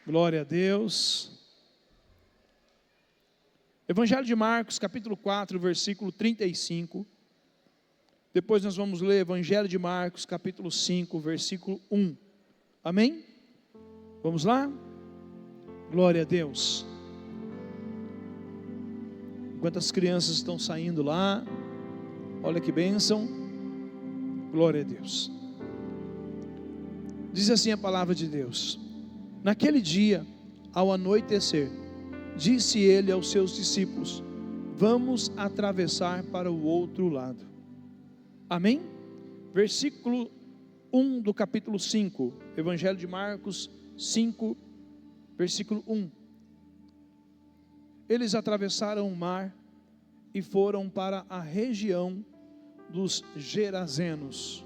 Glória a Deus. Evangelho de Marcos, capítulo 4, versículo 35. Depois nós vamos ler Evangelho de Marcos, capítulo 5, versículo 1. Amém? Vamos lá? Glória a Deus. Enquanto as crianças estão saindo lá, olha que bênção. Glória a Deus. Diz assim a palavra de Deus: naquele dia, ao anoitecer, disse ele aos seus discípulos: vamos atravessar para o outro lado. Amém? Versículo 1 do capítulo 5, Evangelho de Marcos 5, versículo 1. Eles atravessaram o mar e foram para a região dos Gerazenos.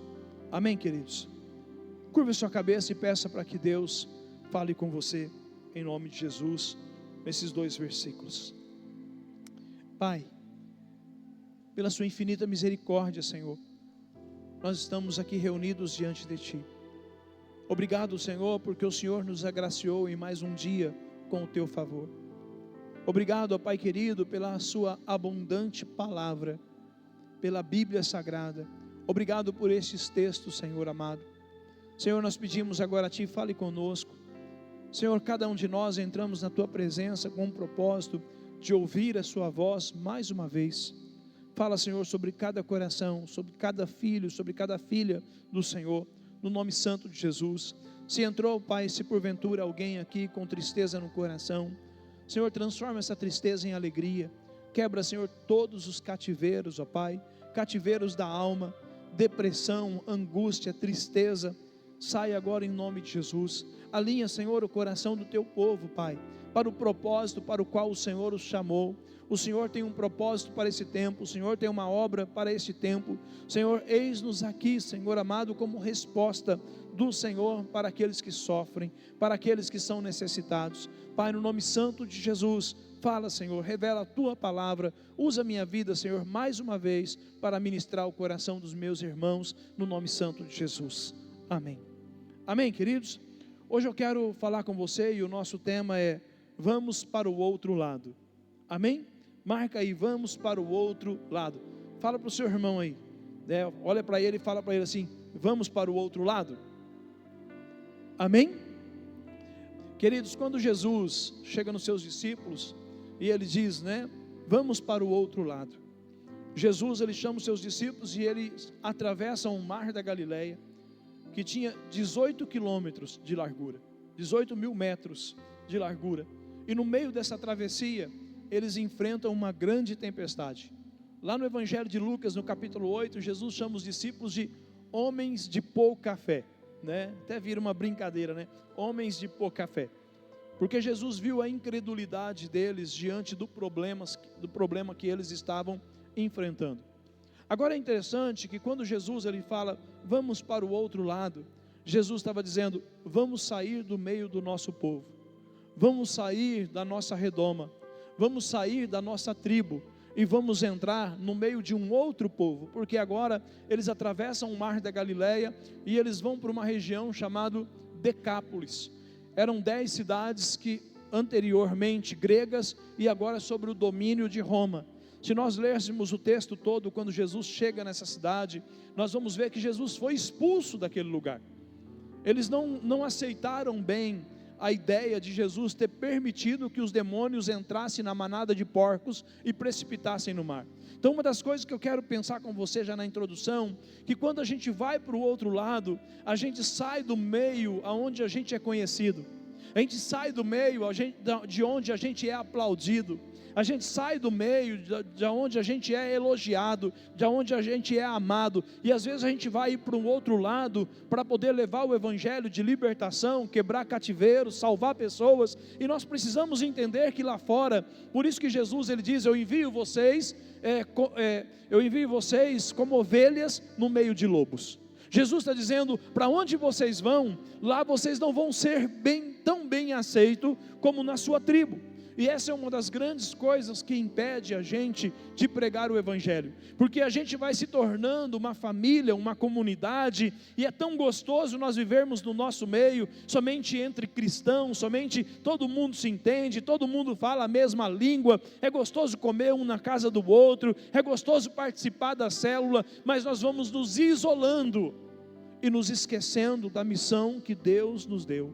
Amém, queridos? Curva sua cabeça e peça para que Deus fale com você, em nome de Jesus, nesses dois versículos. Pai, pela sua infinita misericórdia, Senhor, nós estamos aqui reunidos diante de Ti. Obrigado, Senhor, porque o Senhor nos agraciou em mais um dia com o Teu favor. Obrigado, ó Pai querido, pela sua abundante palavra, pela Bíblia Sagrada. Obrigado por estes textos, Senhor amado. Senhor, nós pedimos agora a Ti, fale conosco. Senhor, cada um de nós entramos na Tua presença com um propósito de ouvir a Sua voz mais uma vez. Fala, Senhor, sobre cada coração, sobre cada filho, sobre cada filha do Senhor, no nome santo de Jesus. Se entrou, Pai, se porventura alguém aqui com tristeza no coração, Senhor, transforma essa tristeza em alegria. Quebra, Senhor, todos os cativeiros, ó Pai, cativeiros da alma, depressão, angústia, tristeza. Sai agora em nome de Jesus. Alinha, Senhor, o coração do Teu povo, Pai, para o propósito para o qual o Senhor os chamou. O Senhor tem um propósito para esse tempo, o Senhor tem uma obra para esse tempo. Senhor, eis-nos aqui, Senhor amado, como resposta do Senhor para aqueles que sofrem, para aqueles que são necessitados. Pai, no nome santo de Jesus, fala, Senhor, revela a Tua palavra. Usa a minha vida, Senhor, mais uma vez, para ministrar o coração dos meus irmãos, no nome santo de Jesus. Amém. Amém, queridos? Hoje eu quero falar com você e o nosso tema é: vamos para o outro lado. Amém? Marca aí, vamos para o outro lado. Fala para o seu irmão aí, né? Olha para ele e fala para ele assim: vamos para o outro lado. Amém? Queridos, quando Jesus chega nos seus discípulos e ele diz, né, vamos para o outro lado. Jesus, ele chama os seus discípulos e eles atravessam o mar da Galileia, que tinha 18 quilômetros de largura, 18 mil metros de largura. E no meio dessa travessia, eles enfrentam uma grande tempestade. Lá no Evangelho de Lucas, no capítulo 8, Jesus chama os discípulos de homens de pouca fé, né? Até vira uma brincadeira, né? Homens de pouca fé. Porque Jesus viu a incredulidade deles diante do problema que eles estavam enfrentando. Agora é interessante que quando Jesus ele fala, vamos para o outro lado, Jesus estava dizendo, vamos sair do meio do nosso povo, vamos sair da nossa redoma, vamos sair da nossa tribo e vamos entrar no meio de um outro povo, porque agora eles atravessam o mar da Galileia e eles vão para uma região chamada Decápolis. Eram 10 cidades que anteriormente gregas e agora sobre o domínio de Roma. Se nós lêssemos o texto todo, quando Jesus chega nessa cidade, nós vamos ver que Jesus foi expulso daquele lugar. Eles não aceitaram bem a ideia de Jesus ter permitido que os demônios entrassem na manada de porcos e precipitassem no mar. Então uma das coisas que eu quero pensar com você já na introdução, que quando a gente vai para o outro lado, a gente sai do meio aonde a gente é conhecido, a gente sai do meio de onde a gente é aplaudido, a gente sai do meio de onde a gente é elogiado, de onde a gente é amado, e às vezes a gente vai ir para um outro lado, para poder levar o evangelho de libertação, quebrar cativeiros, salvar pessoas, e nós precisamos entender que lá fora, por isso que Jesus ele diz, eu envio vocês como ovelhas no meio de lobos. Jesus está dizendo, para onde vocês vão, lá vocês não vão ser tão bem aceitos como na sua tribo. E essa é uma das grandes coisas que impede a gente de pregar o Evangelho, porque a gente vai se tornando uma família, uma comunidade, e é tão gostoso nós vivermos no nosso meio, somente entre cristãos, somente todo mundo se entende, todo mundo fala a mesma língua, é gostoso comer um na casa do outro, é gostoso participar da célula, mas nós vamos nos isolando e nos esquecendo da missão que Deus nos deu,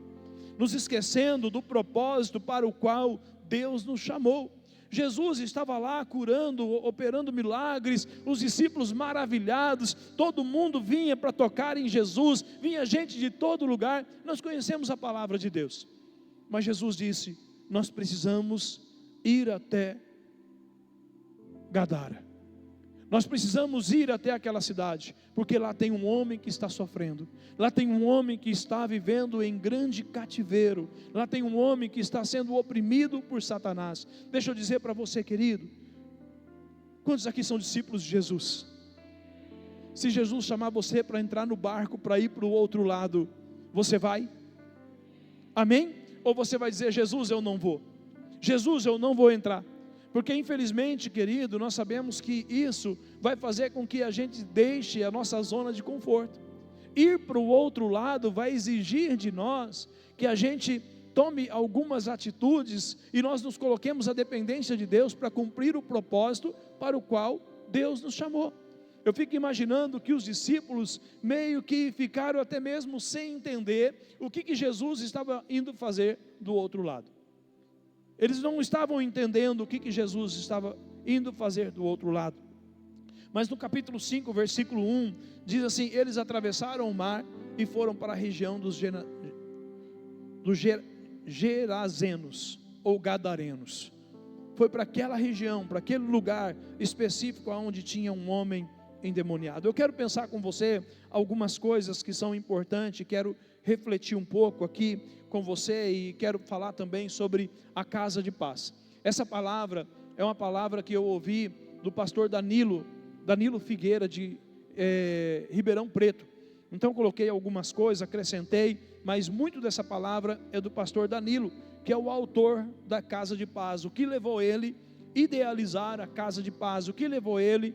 nos esquecendo do propósito para o qual Deus nos chamou. Jesus estava lá curando, operando milagres, os discípulos maravilhados, todo mundo vinha para tocar em Jesus, vinha gente de todo lugar. Nós conhecemos a palavra de Deus, mas Jesus disse: nós precisamos ir até Gadara, nós precisamos ir até aquela cidade, porque lá tem um homem que está sofrendo, lá tem um homem que está vivendo em grande cativeiro, lá tem um homem que está sendo oprimido por Satanás. Deixa eu dizer para você, querido, quantos aqui são discípulos de Jesus? Se Jesus chamar você para entrar no barco, para ir para o outro lado, você vai? Amém? Ou você vai dizer: Jesus, eu não vou, Jesus, eu não vou entrar? Porque infelizmente, querido, nós sabemos que isso vai fazer com que a gente deixe a nossa zona de conforto. Ir para o outro lado vai exigir de nós que a gente tome algumas atitudes e nós nos coloquemos à dependência de Deus para cumprir o propósito para o qual Deus nos chamou. Eu fico imaginando que os discípulos meio que ficaram até mesmo sem entender o que Jesus estava indo fazer do outro lado. Eles não estavam entendendo o que Jesus estava indo fazer do outro lado. Mas no capítulo 5, versículo 1, diz assim: eles atravessaram o mar e foram para a região dos Gerazenos, ou Gadarenos. Foi para aquela região, para aquele lugar específico onde tinha um homem endemoniado. Eu quero pensar com você algumas coisas que são importantes, quero refletir um pouco aqui com você e quero falar também sobre a casa de paz. Essa palavra é uma palavra que eu ouvi do pastor Danilo Figueira de Ribeirão Preto. Então coloquei algumas coisas, acrescentei, mas muito dessa palavra é do pastor Danilo, que é o autor da casa de paz. O que levou ele idealizar a casa de paz, o que levou ele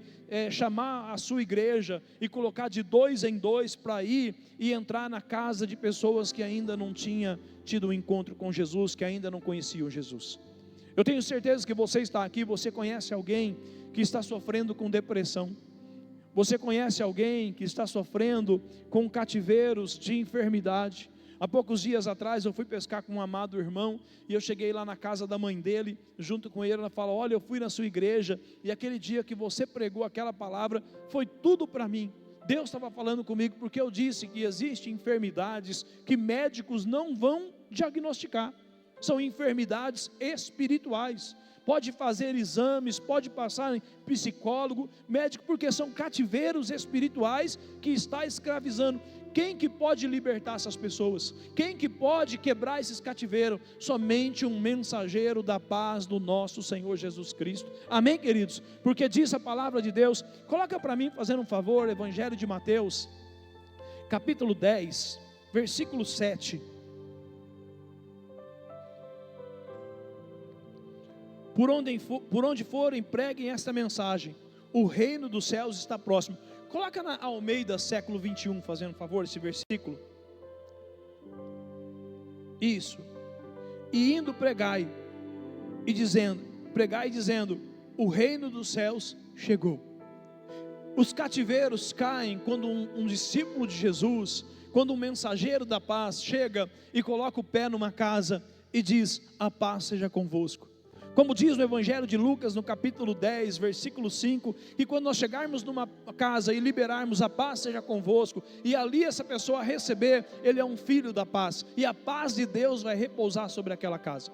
chamar a sua igreja e colocar de 2 em 2 para ir e entrar na casa de pessoas que ainda não tinham tido um encontro com Jesus, que ainda não conheciam Jesus. Eu tenho certeza que você está aqui, você conhece alguém que está sofrendo com depressão, você conhece alguém que está sofrendo com cativeiros de enfermidade. Há poucos dias atrás eu fui pescar com um amado irmão, e eu cheguei lá na casa da mãe dele, junto com ele. Ela falou: olha, eu fui na sua igreja, e aquele dia que você pregou aquela palavra, foi tudo para mim. Deus estava falando comigo, porque eu disse que existem enfermidades que médicos não vão diagnosticar, são enfermidades espirituais. Pode fazer exames, pode passar em psicólogo, médico, porque são cativeiros espirituais que está escravizando. Quem que pode libertar essas pessoas? Quem que pode quebrar esses cativeiros? Somente um mensageiro da paz do nosso Senhor Jesus Cristo. Amém, queridos? Porque diz a palavra de Deus. Coloca para mim, fazendo um favor, Evangelho de Mateus, capítulo 10, versículo 7. Por onde forem, preguem esta mensagem: o reino dos céus está próximo. Coloca na Almeida século 21, fazendo um favor, esse versículo. Isso. E indo pregai e dizendo, o reino dos céus chegou. Os cativeiros caem quando um discípulo de Jesus, quando um mensageiro da paz chega e coloca o pé numa casa e diz: a paz seja convosco. Como diz no Evangelho de Lucas, no capítulo 10, versículo 5, que quando nós chegarmos numa casa e liberarmos: a paz seja convosco, e ali essa pessoa receber, ele é um filho da paz, e a paz de Deus vai repousar sobre aquela casa.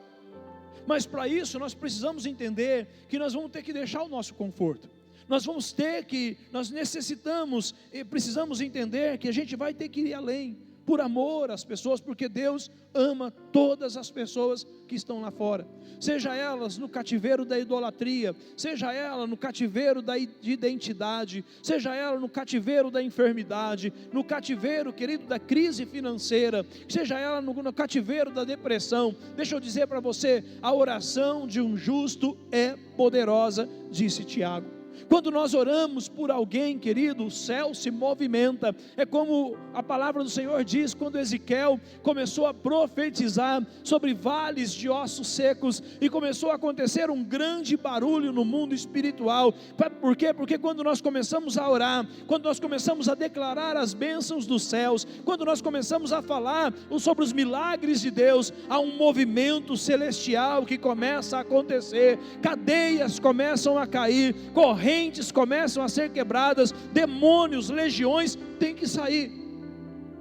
Mas para isso nós precisamos entender que nós vamos ter que deixar o nosso conforto. Nós necessitamos e precisamos entender que a gente vai ter que ir além. por amor às pessoas, porque Deus ama todas as pessoas que estão lá fora, seja elas no cativeiro da idolatria, seja ela no cativeiro da identidade, seja ela no cativeiro da enfermidade, no cativeiro, querido, da crise financeira, seja ela no cativeiro da depressão. Deixa eu dizer para você, a oração de um justo é poderosa, disse Tiago. Quando nós oramos por alguém, querido, o céu se movimenta. É como a palavra do Senhor diz, quando Ezequiel começou a profetizar sobre vales de ossos secos, e começou a acontecer um grande barulho no mundo espiritual. Por quê? Porque quando nós começamos a orar, quando nós começamos a declarar as bênçãos dos céus, quando nós começamos a falar sobre os milagres de Deus, há um movimento celestial que começa a acontecer, cadeias começam a cair, correntes começam a ser quebradas, demônios, legiões têm que sair.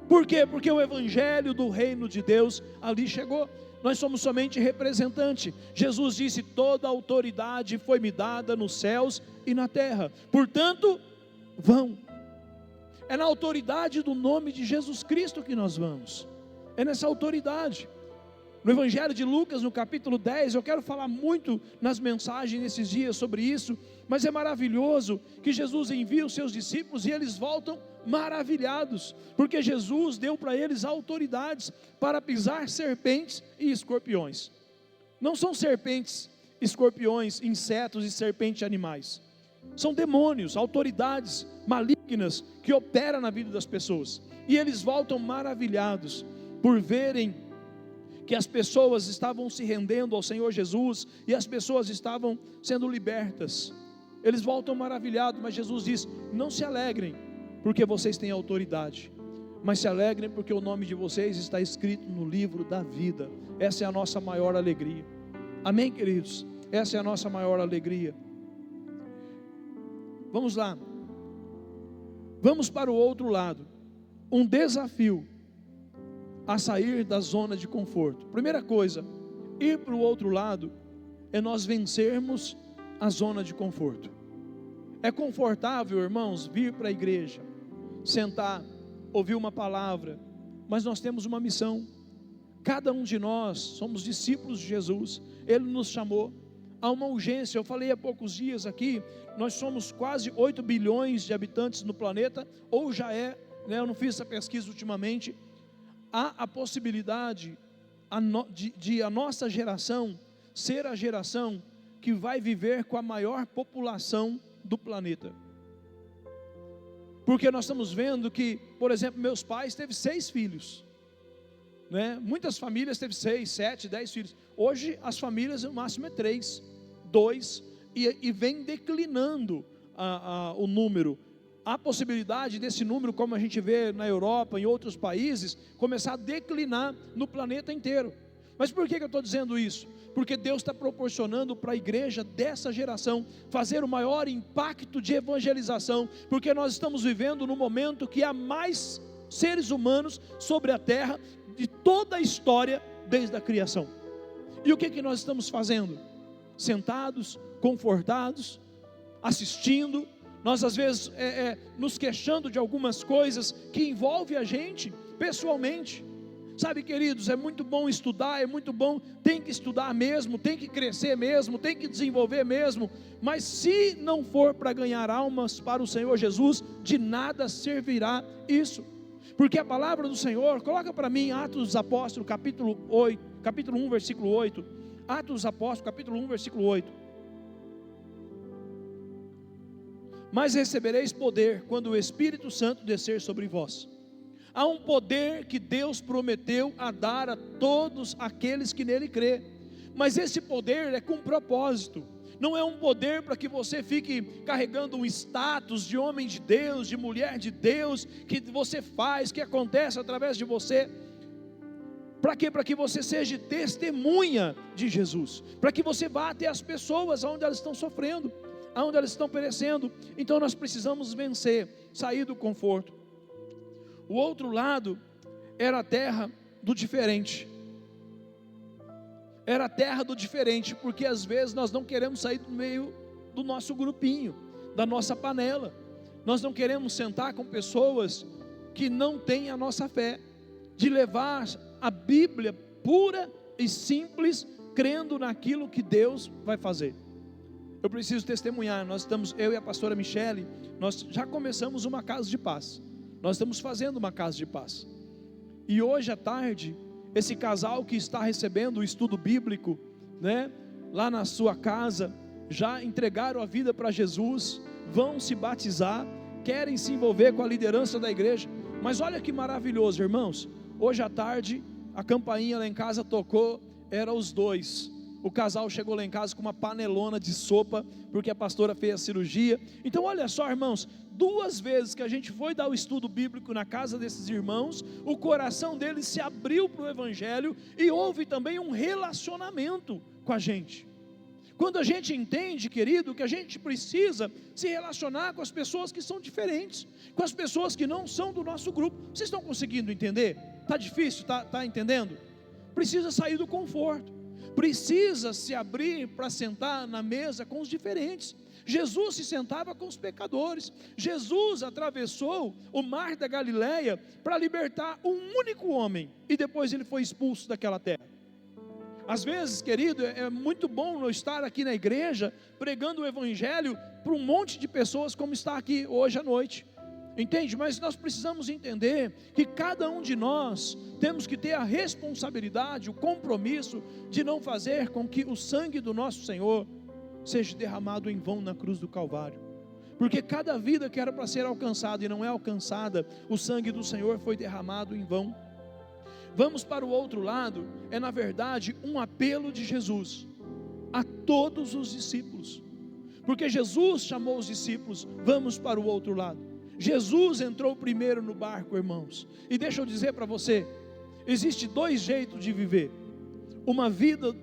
Por quê? Porque o evangelho do reino de Deus ali chegou. Nós somos somente representante. Jesus disse: toda autoridade foi me dada nos céus e na terra, portanto vão. É na autoridade do nome de Jesus Cristo que nós vamos, é nessa autoridade. No Evangelho de Lucas, no capítulo 10, eu quero falar muito nas mensagens nesses dias sobre isso, mas é maravilhoso que Jesus envia os seus discípulos e eles voltam maravilhados, porque Jesus deu para eles autoridades para pisar serpentes e escorpiões. Não são serpentes, escorpiões, insetos e serpentes animais, são demônios, autoridades malignas que operam na vida das pessoas, e eles voltam maravilhados por verem que as pessoas estavam se rendendo ao Senhor Jesus, e as pessoas estavam sendo libertas. Eles voltam maravilhados, mas Jesus diz: não se alegrem porque vocês têm autoridade, mas se alegrem porque o nome de vocês está escrito no livro da vida. Essa é a nossa maior alegria. Amém, queridos? Essa é a nossa maior alegria. Vamos lá, vamos para o outro lado. Um desafio a sair da zona de conforto. Primeira coisa, ir para o outro lado é nós vencermos a zona de conforto. É confortável, irmãos, vir para a igreja, sentar, ouvir uma palavra, mas nós temos uma missão. Cada um de nós somos discípulos de Jesus, Ele nos chamou. Há uma urgência. Eu falei há poucos dias aqui, nós somos quase 8 bilhões de habitantes no planeta, ou já é, né? Eu não fiz essa pesquisa ultimamente. Há a possibilidade de a nossa geração ser a geração que vai viver com a maior população do planeta. Porque nós estamos vendo que, por exemplo, meus pais teve 6 filhos, né? Muitas famílias teve 6, 7, 10 filhos. Hoje as famílias no máximo é 3, 2, e vem declinando o número. Há possibilidade desse número, como a gente vê na Europa, em outros países, começar a declinar no planeta inteiro. Mas por que eu estou dizendo isso? Porque Deus está proporcionando para a igreja dessa geração fazer o maior impacto de evangelização, porque nós estamos vivendo no momento que há mais seres humanos sobre a terra de toda a história desde a criação. E o que nós estamos fazendo? Sentados, confortados, assistindo. Nós às vezes nos queixando de algumas coisas que envolvem a gente pessoalmente. Sabe, queridos, é muito bom estudar, é muito bom, tem que estudar mesmo, tem que crescer mesmo, tem que desenvolver mesmo, mas se não for para ganhar almas para o Senhor Jesus, de nada servirá isso. Porque a palavra do Senhor, coloca para mim Atos dos Apóstolos, capítulo 1, versículo 8. Atos dos Apóstolos, capítulo 1, versículo 8. Mas recebereis poder quando o Espírito Santo descer sobre vós. Há um poder que Deus prometeu a dar a todos aqueles que nele crê, mas esse poder é com propósito. Não é um poder para que você fique carregando um status de homem de Deus, de mulher de Deus, que você faz, que acontece através de você. Para quê? Para que você seja testemunha de Jesus, para que você vá até as pessoas onde elas estão sofrendo, onde elas estão perecendo. Então nós precisamos vencer, sair do conforto. O outro lado era a terra do diferente. Era a terra do diferente, porque às vezes nós não queremos sair do meio do nosso grupinho, da nossa panela. Nós não queremos sentar com pessoas que não têm a nossa fé. de levar a Bíblia pura e simples, crendo naquilo que Deus vai fazer. Eu preciso testemunhar, eu e a pastora Michele, nós já começamos uma casa de paz, nós estamos fazendo uma casa de paz, e hoje à tarde, esse casal que está recebendo o estudo bíblico, né, lá na sua casa, já entregaram a vida para Jesus, vão se batizar, querem se envolver com a liderança da igreja. Mas olha que maravilhoso, irmãos, hoje à tarde, a campainha lá em casa tocou, eram os dois, o casal chegou lá em casa com uma panelona de sopa, porque a pastora fez a cirurgia. Então olha só, irmãos, 2 vezes que a gente foi dar o estudo bíblico na casa desses irmãos, o coração deles se abriu para o evangelho, e houve também um relacionamento com a gente. Quando a gente entende, querido, que a gente precisa se relacionar com as pessoas que são diferentes, com as pessoas que não são do nosso grupo. Vocês estão conseguindo entender? Está difícil? Está entendendo? Precisa sair do conforto, precisa se abrir para sentar na mesa com os diferentes. Jesus se sentava com os pecadores, Jesus atravessou o mar da Galileia para libertar um único homem, e depois ele foi expulso daquela terra. Às vezes, querido, é muito bom eu estar aqui na igreja, pregando o evangelho para um monte de pessoas, como está aqui hoje à noite, entende? Mas nós precisamos entender que cada um de nós temos que ter a responsabilidade, o compromisso de não fazer com que o sangue do nosso Senhor seja derramado em vão na cruz do Calvário, porque cada vida que era para ser alcançada e não é alcançada, o sangue do Senhor foi derramado em vão. Vamos para o outro lado, é na verdade um apelo de Jesus a todos os discípulos, porque Jesus chamou os discípulos, vamos para o outro lado. Jesus entrou primeiro no barco, irmãos, e deixa eu dizer para você, existe 2 jeitos de viver, uma vida,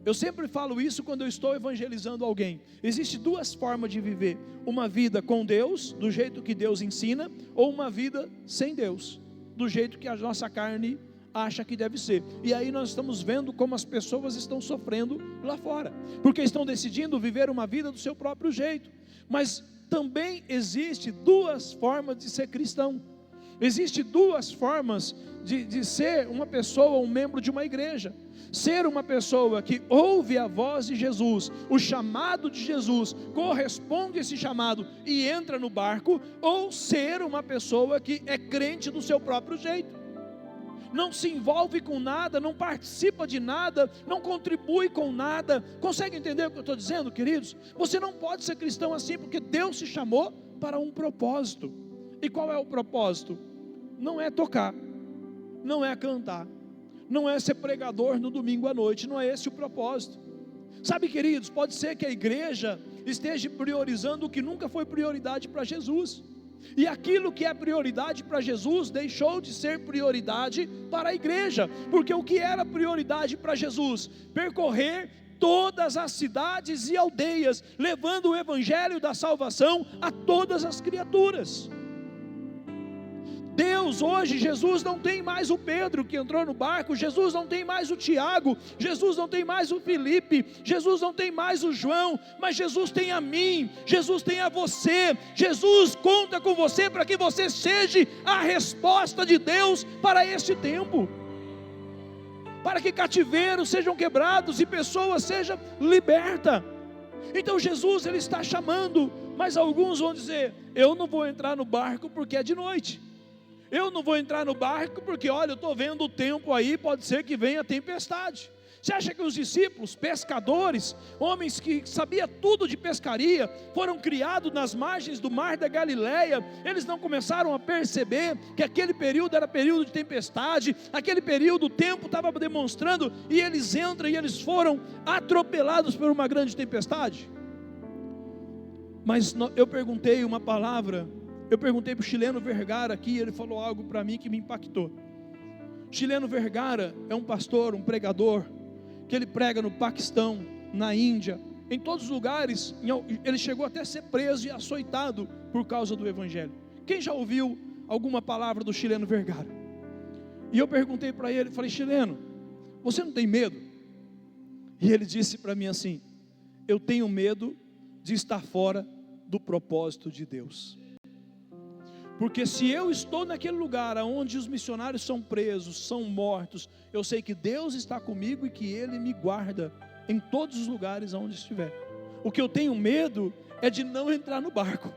eu sempre falo isso quando eu estou evangelizando alguém, existe 2 formas de viver, uma vida com Deus, do jeito que Deus ensina, ou uma vida sem Deus, do jeito que a nossa carne acha que deve ser. E aí nós estamos vendo como as pessoas estão sofrendo lá fora, porque estão decidindo viver uma vida do seu próprio jeito. Mas também existe 2 formas de ser cristão, existe 2 formas de ser uma pessoa, um membro de uma igreja. Ser uma pessoa que ouve a voz de Jesus, o chamado de Jesus, corresponde a esse chamado e entra no barco, ou ser uma pessoa que é crente do seu próprio jeito, não se envolve com nada, não participa de nada, não contribui com nada. Consegue entender o que eu estou dizendo, queridos? Você não pode ser cristão assim, porque Deus se chamou para um propósito. E qual é o propósito? Não é tocar, não é cantar, não é ser pregador no domingo à noite, não é esse o propósito. Sabe, queridos, pode ser que a igreja esteja priorizando o que nunca foi prioridade para Jesus, e aquilo que é prioridade para Jesus deixou de ser prioridade para a igreja, porque o que era prioridade para Jesus? Percorrer todas as cidades e aldeias, levando o evangelho da salvação a todas as criaturas. Deus hoje, Jesus não tem mais o Pedro que entrou no barco, Jesus não tem mais o Tiago, Jesus não tem mais o Felipe, Jesus não tem mais o João, mas Jesus tem a mim, Jesus tem a você, Jesus conta com você para que você seja a resposta de Deus para este tempo, para que cativeiros sejam quebrados e pessoas sejam libertas. Então Jesus, Ele está chamando, mas alguns vão dizer, eu não vou entrar no barco porque é de noite, eu não vou entrar no barco porque, olha, eu estou vendo o tempo aí, pode ser que venha tempestade. Você acha que os discípulos, pescadores, homens que sabiam tudo de pescaria, foram criados nas margens do mar da Galileia, eles não começaram a perceber que aquele período era período de tempestade, aquele período o tempo estava demonstrando, e eles entram e eles foram atropelados por uma grande tempestade? Mas eu perguntei uma palavra, eu perguntei para o Chileno Vergara aqui, ele falou algo para mim que me impactou. Chileno Vergara é um pastor, um pregador, que ele prega no Paquistão, na Índia, em todos os lugares. Ele chegou até a ser preso e açoitado por causa do evangelho. Quem já ouviu alguma palavra do Chileno Vergara? E eu perguntei para ele, falei, Chileno, você não tem medo? E ele disse para mim assim, eu tenho medo de estar fora do propósito de Deus. Porque se eu estou naquele lugar onde os missionários são presos, são mortos, eu sei que Deus está comigo e que Ele me guarda em todos os lugares onde estiver. O que eu tenho medo é de não entrar no barco.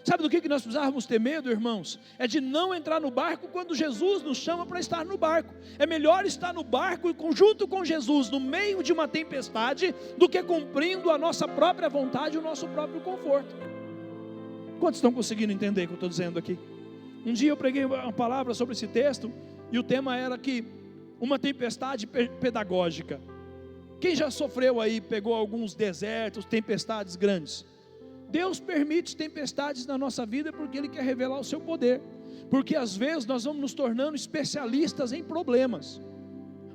Sabe do que nós precisávamos ter medo, irmãos? É de não entrar no barco quando Jesus nos chama para estar no barco. É melhor estar no barco junto com Jesus, no meio de uma tempestade, do que cumprindo a nossa própria vontade, o nosso próprio conforto. Quantos estão conseguindo entender o que eu estou dizendo aqui? Um dia eu preguei uma palavra sobre esse texto, e o tema era que uma tempestade pedagógica. Quem já sofreu aí, pegou alguns desertos, tempestades grandes? Deus permite tempestades na nossa vida porque Ele quer revelar o seu poder. Porque às vezes nós vamos nos tornando especialistas em problemas.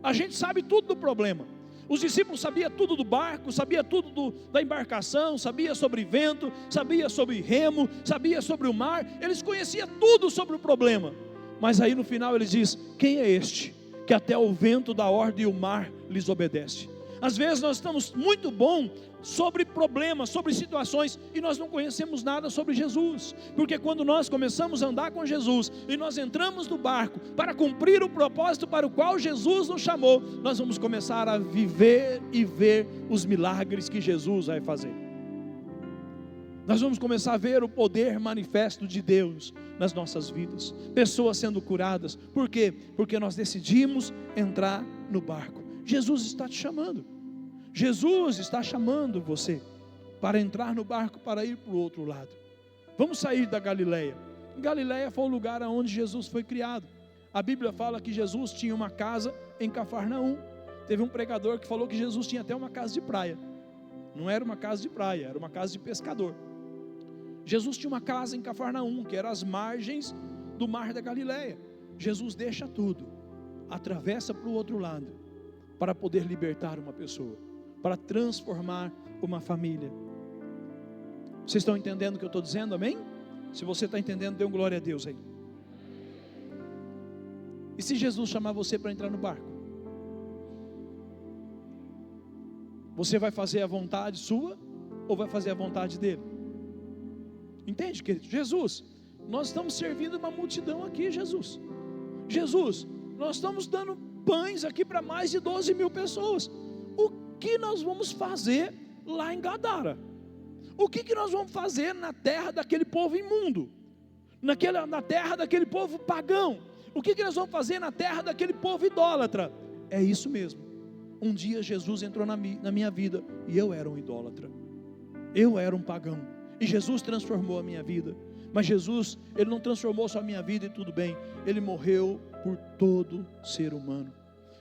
A gente sabe tudo do problema. Os discípulos sabiam tudo do barco, sabiam tudo da embarcação, sabia sobre vento, sabia sobre remo, sabia sobre o mar. Eles conheciam tudo sobre o problema. Mas aí no final ele diz: quem é este que até o vento dá ordem e o mar lhes obedece? Às vezes nós estamos muito bom sobre problemas, sobre situações, e nós não conhecemos nada sobre Jesus, porque quando nós começamos a andar com Jesus, e nós entramos no barco, para cumprir o propósito para o qual Jesus nos chamou, nós vamos começar a viver e ver os milagres que Jesus vai fazer. Nós vamos começar a ver o poder manifesto de Deus nas nossas vidas, pessoas sendo curadas. Por quê? Porque nós decidimos entrar no barco. Jesus está te chamando. Jesus está chamando você para entrar no barco, para ir para o outro lado. Vamos sair da Galileia. Galileia foi o lugar onde Jesus foi criado. A Bíblia fala que Jesus tinha uma casa em Cafarnaum. Teve um pregador que falou que Jesus tinha até uma casa de praia. Não era uma casa de praia, era uma casa de pescador. Jesus tinha uma casa em Cafarnaum, que era às margens do mar da Galileia. Jesus deixa tudo, atravessa para o outro lado, para poder libertar uma pessoa, para transformar uma família. Vocês estão entendendo o que eu estou dizendo, amém? Se você está entendendo, dê um glória a Deus aí. E se Jesus chamar você para entrar no barco? Você vai fazer a vontade sua, ou vai fazer a vontade dele? Entende, querido? Jesus, nós estamos servindo uma multidão aqui, Jesus. Jesus, nós estamos dando pães aqui para mais de 12 mil pessoas. O que nós vamos fazer lá em Gadara? O que nós vamos fazer na terra daquele povo imundo? Na terra daquele povo pagão? O que nós vamos fazer na terra daquele povo idólatra? É isso mesmo. Um dia Jesus entrou na minha vida e eu era um idólatra. Eu era um pagão. E Jesus transformou a minha vida. Mas Jesus, Ele não transformou só a minha vida e tudo bem. Ele morreu por todo ser humano.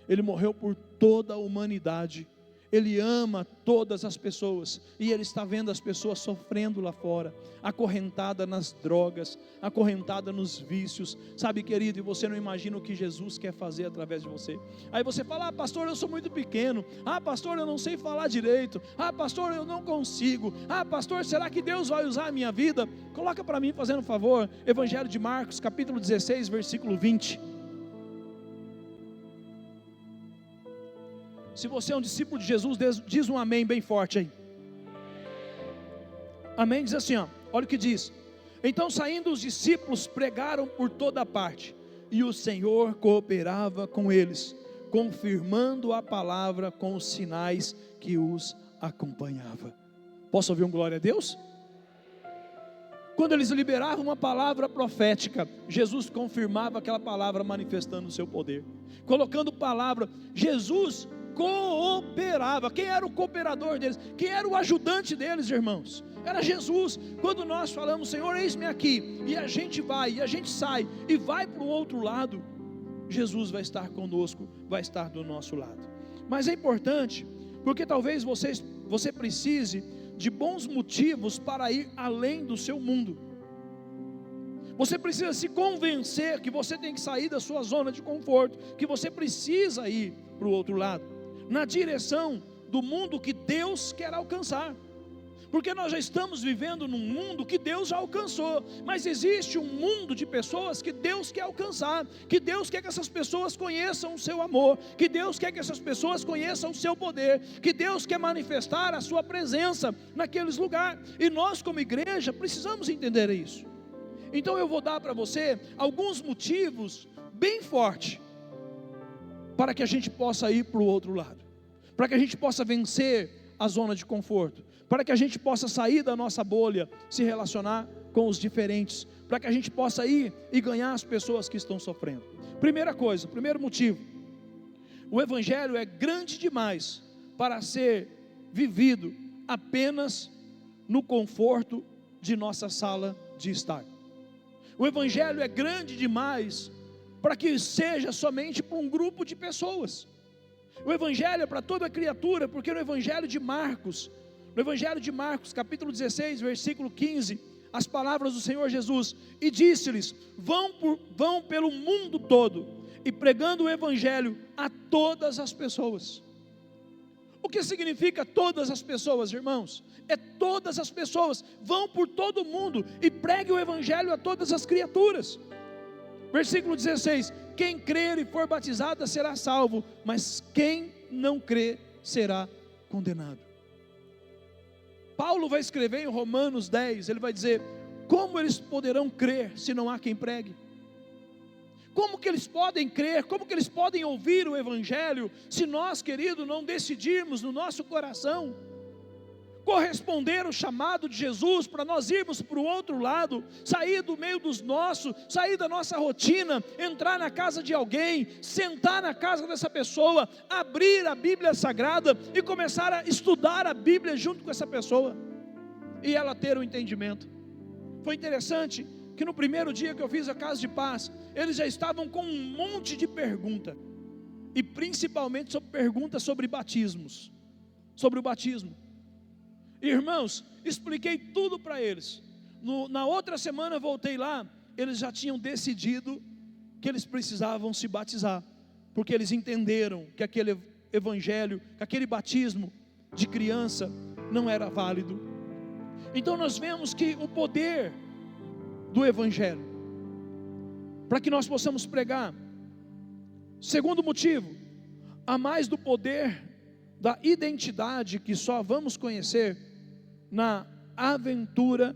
Ele morreu por toda a humanidade. Ele ama todas as pessoas, e Ele está vendo as pessoas sofrendo lá fora, acorrentada nas drogas, acorrentada nos vícios, sabe, querido, e você não imagina o que Jesus quer fazer através de você. Aí você fala: pastor, eu sou muito pequeno, pastor, eu não sei falar direito, pastor, eu não consigo, pastor, será que Deus vai usar a minha vida? Coloca para mim, fazendo um favor, Evangelho de Marcos, capítulo 16, versículo 20. Se você é um discípulo de Jesus, diz um amém bem forte aí. Amém, diz assim, olha o que diz: então saindo os discípulos pregaram por toda parte, e o Senhor cooperava com eles, confirmando a palavra com os sinais que os acompanhava. Posso ouvir um glória a Deus? Quando eles liberavam uma palavra profética, Jesus confirmava aquela palavra, manifestando o seu poder, colocando palavra. Jesus cooperava. Quem era o cooperador deles? Quem era o ajudante deles, irmãos? Era Jesus. Quando nós falamos: Senhor, eis-me aqui, e a gente vai, e a gente sai, e vai para o outro lado, Jesus vai estar conosco, vai estar do nosso lado. Mas é importante, porque talvez você precise de bons motivos para ir além do seu mundo. Você precisa se convencer que você tem que sair da sua zona de conforto, que você precisa ir para o outro lado, na direção do mundo que Deus quer alcançar. Porque nós já estamos vivendo num mundo que Deus já alcançou, mas existe um mundo de pessoas que Deus quer alcançar, que Deus quer que essas pessoas conheçam o seu amor, que Deus quer que essas pessoas conheçam o seu poder, que Deus quer manifestar a sua presença naqueles lugares, e nós como igreja precisamos entender isso. Então eu vou dar para você alguns motivos bem fortes para que a gente possa ir para o outro lado, para que a gente possa vencer a zona de conforto, para que a gente possa sair da nossa bolha, se relacionar com os diferentes, para que a gente possa ir e ganhar as pessoas que estão sofrendo. Primeira coisa, primeiro motivo: o Evangelho é grande demais para ser vivido apenas no conforto de nossa sala de estar. O Evangelho é grande demais para que seja somente para um grupo de pessoas. O Evangelho é para toda criatura, porque no Evangelho de Marcos, capítulo 16, versículo 15, as palavras do Senhor Jesus: e disse-lhes: vão pelo mundo todo, e pregando o Evangelho a todas as pessoas. O que significa todas as pessoas, irmãos? É todas as pessoas, vão por todo o mundo e pregue o Evangelho a todas as criaturas. Versículo 16: quem crer e for batizado será salvo, mas quem não crer será condenado. Paulo vai escrever em Romanos 10, ele vai dizer: como eles poderão crer se não há quem pregue? Como que eles podem crer, como que eles podem ouvir o Evangelho, se nós, querido, não decidirmos no nosso coração corresponder ao chamado de Jesus, para nós irmos para o outro lado, sair do meio dos nossos, sair da nossa rotina, entrar na casa de alguém, sentar na casa dessa pessoa, abrir a Bíblia Sagrada e começar a estudar a Bíblia junto com essa pessoa, e ela ter o entendimento. Foi interessante que no primeiro dia que eu fiz a Casa de Paz, eles já estavam com um monte de pergunta, e principalmente sobre perguntas sobre batismos, sobre o batismo. Irmãos, expliquei tudo para eles. Na outra semana eu voltei lá, eles já tinham decidido que eles precisavam se batizar, porque eles entenderam que aquele evangelho, que aquele batismo de criança não era válido. Então nós vemos que o poder do evangelho, para que nós possamos pregar. Segundo motivo, há mais do poder da identidade que só vamos conhecer na aventura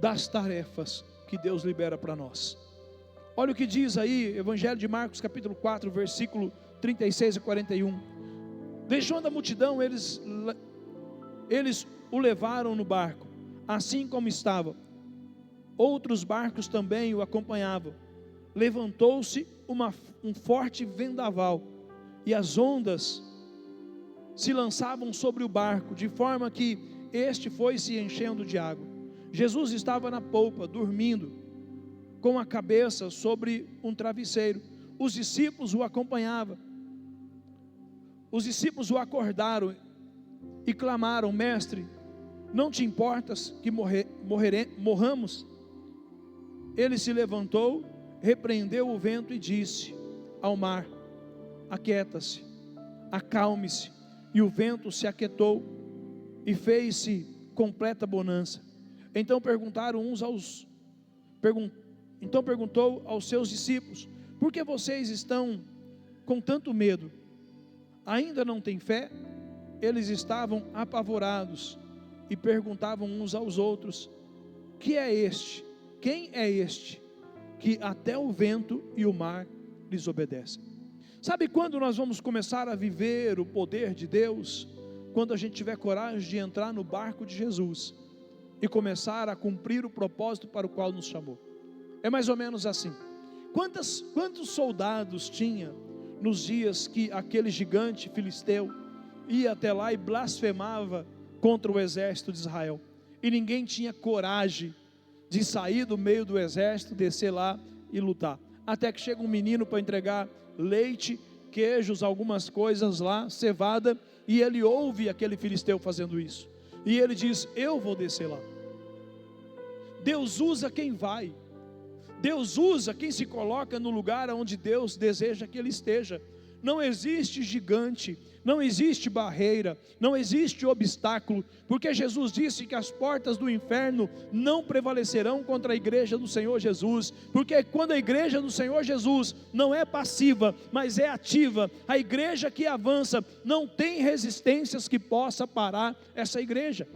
das tarefas que Deus libera para nós. Olha o que diz aí, Evangelho de Marcos capítulo 4, versículo 36 a 41. Deixando a multidão, eles o levaram no barco, assim como estava. Outros barcos também o acompanhavam. Levantou-se um forte vendaval, e as ondas se lançavam sobre o barco, de forma que este foi se enchendo de água. Jesus estava na polpa, dormindo, com a cabeça sobre um travesseiro. Os discípulos o acompanhavam. Os discípulos o acordaram e clamaram: mestre, não te importas que morramos? Ele se levantou, repreendeu o vento e disse ao mar: aquieta-se, acalme-se. E o vento se aquietou e fez-se completa bonança. Então perguntou aos seus discípulos: por que vocês estão com tanto medo? Ainda não têm fé? Eles estavam apavorados e perguntavam uns aos outros: que é este? Quem é este que até o vento e o mar lhes obedecem? Sabe quando nós vamos começar a viver o poder de Deus? Quando a gente tiver coragem de entrar no barco de Jesus e começar a cumprir o propósito para o qual nos chamou. É mais ou menos assim. Quantos soldados tinha nos dias que aquele gigante filisteu ia até lá e blasfemava contra o exército de Israel, e ninguém tinha coragem de sair do meio do exército, descer lá e lutar, até que chega um menino para entregar leite, queijos, algumas coisas lá, cevada, e ele ouve aquele filisteu fazendo isso, e ele diz: eu vou descer lá. Deus usa quem vai, Deus usa quem se coloca no lugar onde Deus deseja que ele esteja. Não existe gigante, não existe barreira, não existe obstáculo, porque Jesus disse que as portas do inferno não prevalecerão contra a igreja do Senhor Jesus, porque quando a igreja do Senhor Jesus não é passiva, mas é ativa, a igreja que avança, não tem resistências que possa parar essa igreja.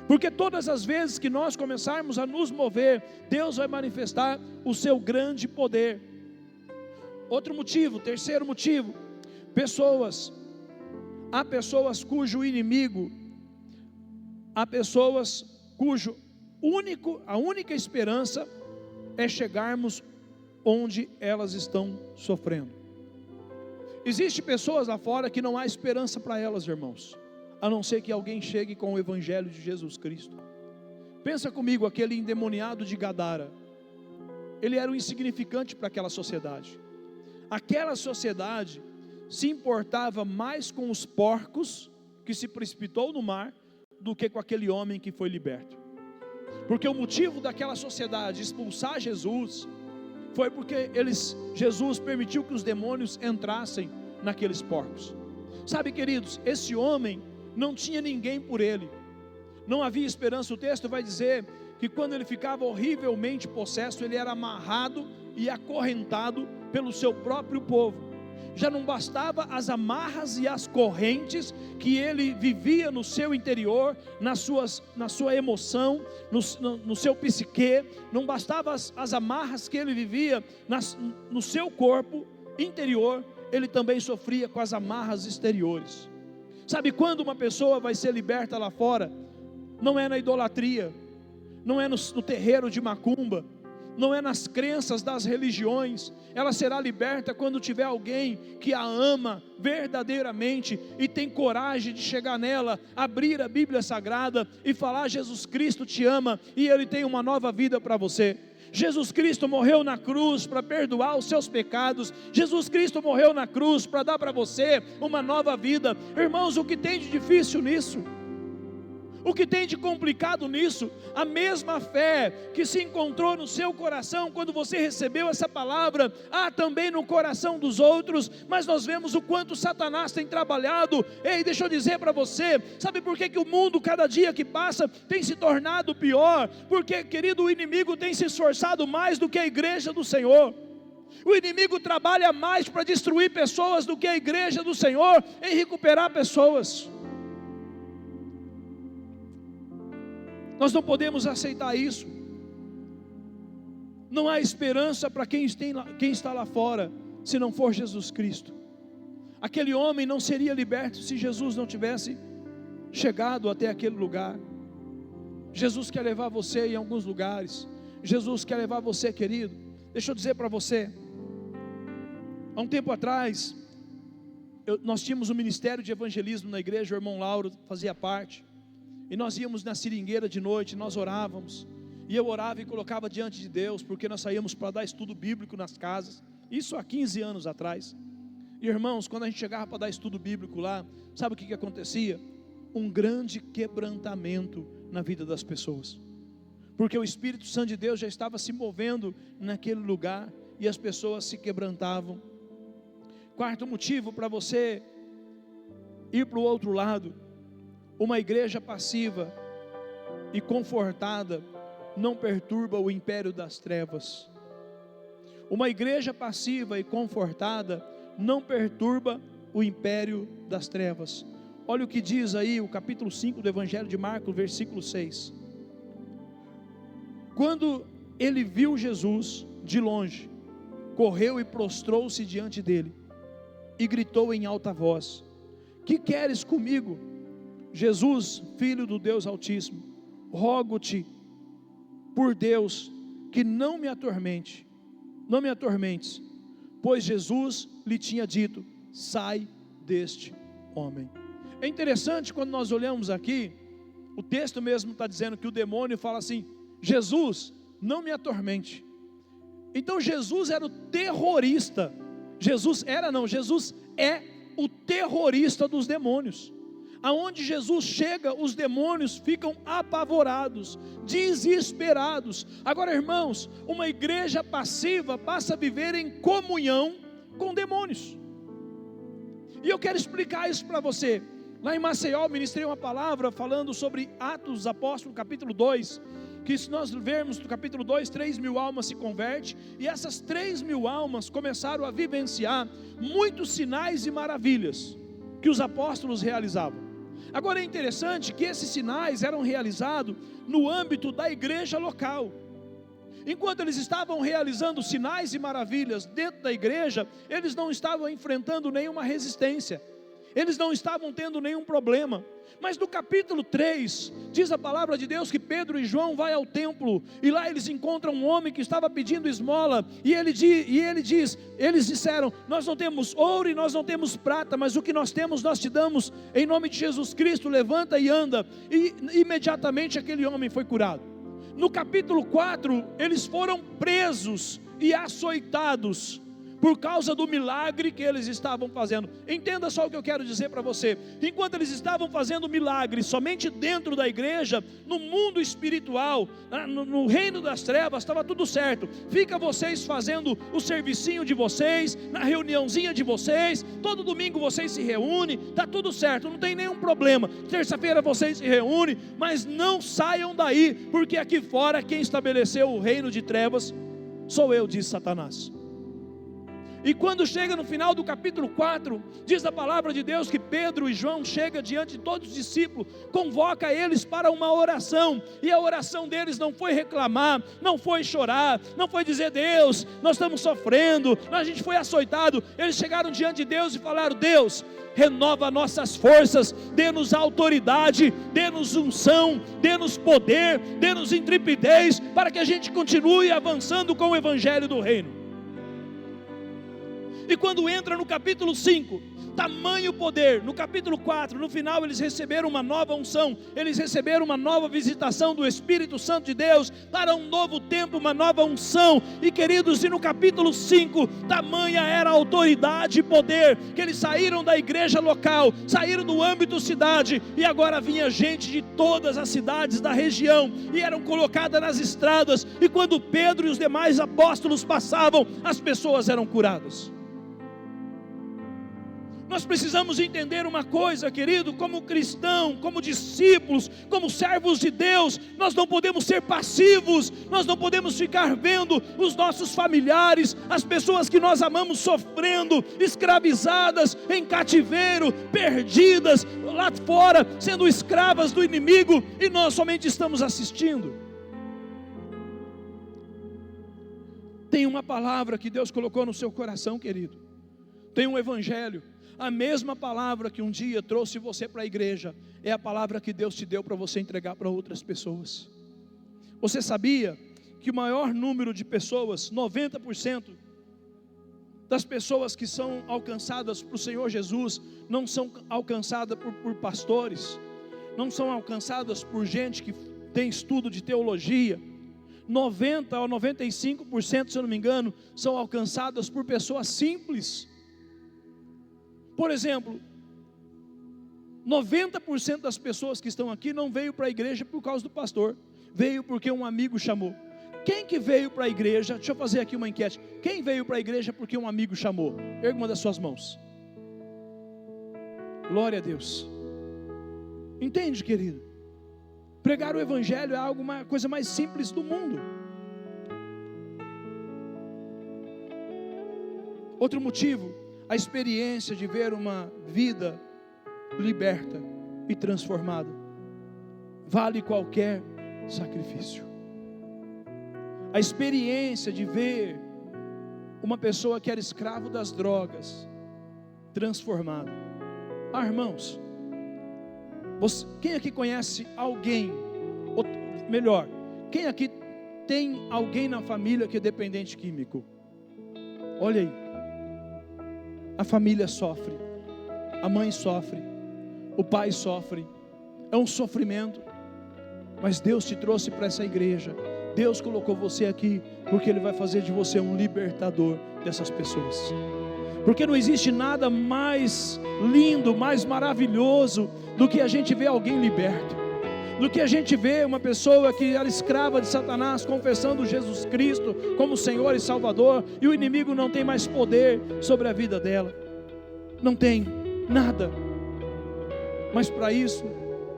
Porque todas as vezes que nós começarmos a nos mover, Deus vai manifestar o seu grande poder. Outro motivo, terceiro motivo, há pessoas cujo inimigo, há pessoas cujo a única esperança é chegarmos onde elas estão sofrendo. Existem pessoas lá fora que não há esperança para elas, irmãos, a não ser que alguém chegue com o evangelho de Jesus Cristo. Pensa comigo, aquele endemoniado de Gadara, ele era um insignificante para aquela sociedade. Aquela sociedade se importava mais com os porcos que se precipitou no mar do que com aquele homem que foi liberto. Porque o motivo daquela sociedade expulsar Jesus foi porque Jesus permitiu que os demônios entrassem naqueles porcos. Sabe, queridos, esse homem não tinha ninguém por ele, não havia esperança. O texto vai dizer que quando ele ficava horrivelmente possesso, ele era amarrado e acorrentado pelo seu próprio povo. Já não bastava as amarras e as correntes que ele vivia no seu interior, na sua emoção, no seu psique, não bastava as amarras que ele vivia no seu corpo interior, ele também sofria com as amarras exteriores. Sabe quando uma pessoa vai ser liberta lá fora? Não é na idolatria, não é no terreiro de macumba, não é nas crenças das religiões. Ela será liberta quando tiver alguém que a ama verdadeiramente e tem coragem de chegar nela, abrir a Bíblia Sagrada e falar: Jesus Cristo te ama e Ele tem uma nova vida para você. Jesus Cristo morreu na cruz para perdoar os seus pecados. Jesus Cristo morreu na cruz para dar para você uma nova vida. Irmãos, o que tem de difícil nisso? O que tem de complicado nisso? A mesma fé que se encontrou no seu coração quando você recebeu essa palavra, há também no coração dos outros. Mas nós vemos o quanto Satanás tem trabalhado. Ei, deixa eu dizer para você, sabe por que o mundo cada dia que passa tem se tornado pior? Porque, querido, o inimigo tem se esforçado mais do que a igreja do Senhor. O inimigo trabalha mais para destruir pessoas do que a igreja do Senhor em recuperar pessoas. Nós não podemos aceitar isso. Não há esperança para quem está lá fora, se não for Jesus Cristo. Aquele homem não seria liberto se Jesus não tivesse chegado até aquele lugar. Jesus quer levar você em alguns lugares. Jesus quer levar você, querido. Deixa eu dizer para você, há um tempo atrás, nós tínhamos um ministério de evangelismo na igreja, o irmão Lauro fazia parte. E nós íamos na seringueira de noite, nós orávamos, e eu orava e colocava diante de Deus, porque nós saíamos para dar estudo bíblico nas casas, isso há 15 anos atrás. E irmãos, quando a gente chegava para dar estudo bíblico lá, sabe o que acontecia? Um grande quebrantamento na vida das pessoas, porque o Espírito Santo de Deus já estava se movendo naquele lugar, e as pessoas se quebrantavam. Quarto motivo para você ir para o outro lado: uma igreja passiva e confortada não perturba o império das trevas. Uma igreja passiva e confortada não perturba o império das trevas. Olha o que diz aí o capítulo 5 do Evangelho de Marcos, versículo 6. Quando ele viu Jesus de longe, correu e prostrou-se diante dele e gritou em alta voz: que queres comigo, Jesus, filho do Deus Altíssimo? Rogo-te por Deus que não me atormentes, pois Jesus lhe tinha dito: sai deste homem. É interessante quando nós olhamos aqui, o texto mesmo está dizendo que o demônio fala assim: Jesus, não me atormente. Então Jesus era o terrorista. Jesus é o terrorista dos demônios. Aonde Jesus chega, os demônios ficam apavorados, desesperados. Agora, irmãos, uma igreja passiva passa a viver em comunhão com demônios. E eu quero explicar isso para você. Lá em Maceió, eu ministrei uma palavra falando sobre Atos dos Apóstolos, capítulo 2, que se nós vermos no capítulo 2, 3.000 almas se convertem, e essas 3.000 almas começaram a vivenciar muitos sinais e maravilhas que os apóstolos realizavam. Agora é interessante que esses sinais eram realizados no âmbito da igreja local. Enquanto eles estavam realizando sinais e maravilhas dentro da igreja, eles não estavam enfrentando nenhuma resistência, eles não estavam tendo nenhum problema. Mas no capítulo 3, diz a palavra de Deus que Pedro e João vai ao templo, e lá eles encontram um homem que estava pedindo esmola, e ele diz, eles disseram: nós não temos ouro e nós não temos prata, mas o que nós temos nós te damos, em nome de Jesus Cristo, levanta e anda. E imediatamente aquele homem foi curado. No capítulo 4, eles foram presos e açoitados por causa do milagre que eles estavam fazendo. Entenda só o que eu quero dizer para você. Enquanto eles estavam fazendo milagres somente dentro da igreja, no mundo espiritual, no reino das trevas, estava tudo certo. Fica vocês fazendo o servicinho de vocês, na reuniãozinha de vocês, todo domingo vocês se reúnem, está tudo certo, não tem nenhum problema. Terça-feira vocês se reúnem, mas não saiam daí, porque aqui fora quem estabeleceu o reino de trevas sou eu, diz Satanás. E quando chega no final do capítulo 4, diz a palavra de Deus que Pedro e João chegam diante de todos os discípulos, convoca eles para uma oração, e a oração deles não foi reclamar, não foi chorar, não foi dizer: Deus, nós estamos sofrendo, a gente foi açoitado. Eles chegaram diante de Deus e falaram: Deus, renova nossas forças, dê-nos autoridade, dê-nos unção, dê-nos poder, dê-nos intrepidez, para que a gente continue avançando com o evangelho do reino. E quando entra no capítulo 5, tamanho poder. No capítulo 4, no final, eles receberam uma nova unção, eles receberam uma nova visitação do Espírito Santo de Deus, para um novo tempo, uma nova unção. E queridos, e no capítulo 5, tamanha era a autoridade e poder, que eles saíram da igreja local, saíram do âmbito cidade, e agora vinha gente de todas as cidades da região, e eram colocadas nas estradas, e quando Pedro e os demais apóstolos passavam, as pessoas eram curadas. Nós precisamos entender uma coisa, querido, como cristão, como discípulos, como servos de Deus, nós não podemos ser passivos, nós não podemos ficar vendo os nossos familiares, as pessoas que nós amamos sofrendo, escravizadas, em cativeiro, perdidas, lá fora, sendo escravas do inimigo, e nós somente estamos assistindo. Tem uma palavra que Deus colocou no seu coração, querido, tem um evangelho. A mesma palavra que um dia trouxe você para a igreja é a palavra que Deus te deu para você entregar para outras pessoas. Você sabia que o maior número de pessoas, 90% das pessoas que são alcançadas por Senhor Jesus, não são alcançadas por pastores, não são alcançadas por gente que tem estudo de teologia. 90 ou 95%, se eu não me engano, são alcançadas por pessoas simples. Por exemplo, 90% das pessoas que estão aqui não veio para a igreja por causa do pastor, veio porque um amigo chamou. Quem que veio para a igreja? Deixa eu fazer aqui uma enquete. Quem veio para a igreja porque um amigo chamou? Erga uma das suas mãos. Glória a Deus. Entende, querido? Pregar o evangelho é uma coisa mais simples do mundo. Outro motivo, a experiência de ver uma vida liberta e transformada vale qualquer sacrifício. A experiência de ver uma pessoa que era escravo das drogas transformada. Irmãos, quem aqui conhece alguém, ou melhor, quem aqui tem alguém na família que é dependente químico? Olha aí. A família sofre, a mãe sofre, o pai sofre, é um sofrimento, mas Deus te trouxe para essa igreja, Deus colocou você aqui, porque Ele vai fazer de você um libertador dessas pessoas, porque não existe nada mais lindo, mais maravilhoso, do que a gente ver alguém liberto, do que a gente ver uma pessoa que era escrava de Satanás, confessando Jesus Cristo como Senhor e Salvador, e o inimigo não tem mais poder sobre a vida dela, não tem nada, mas para isso,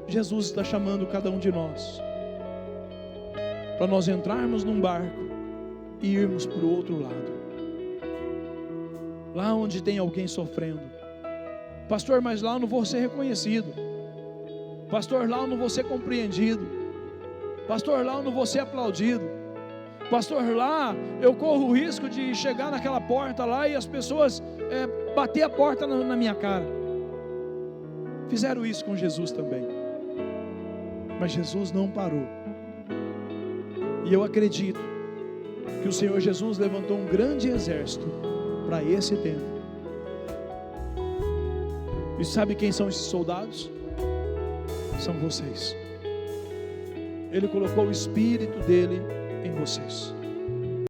Jesus está chamando cada um de nós, para nós entrarmos num barco, e irmos para o outro lado, lá onde tem alguém sofrendo. Pastor, mas lá eu não vou ser reconhecido. Pastor, lá eu não vou ser compreendido. Pastor, lá eu não vou ser aplaudido. Pastor, lá eu corro o risco de chegar naquela porta lá e as pessoas bater a porta na minha cara. Fizeram isso com Jesus também. Mas Jesus não parou. E eu acredito que o Senhor Jesus levantou um grande exército para esse tempo. E sabe quem são esses soldados? São vocês. Ele colocou o Espírito dele em vocês.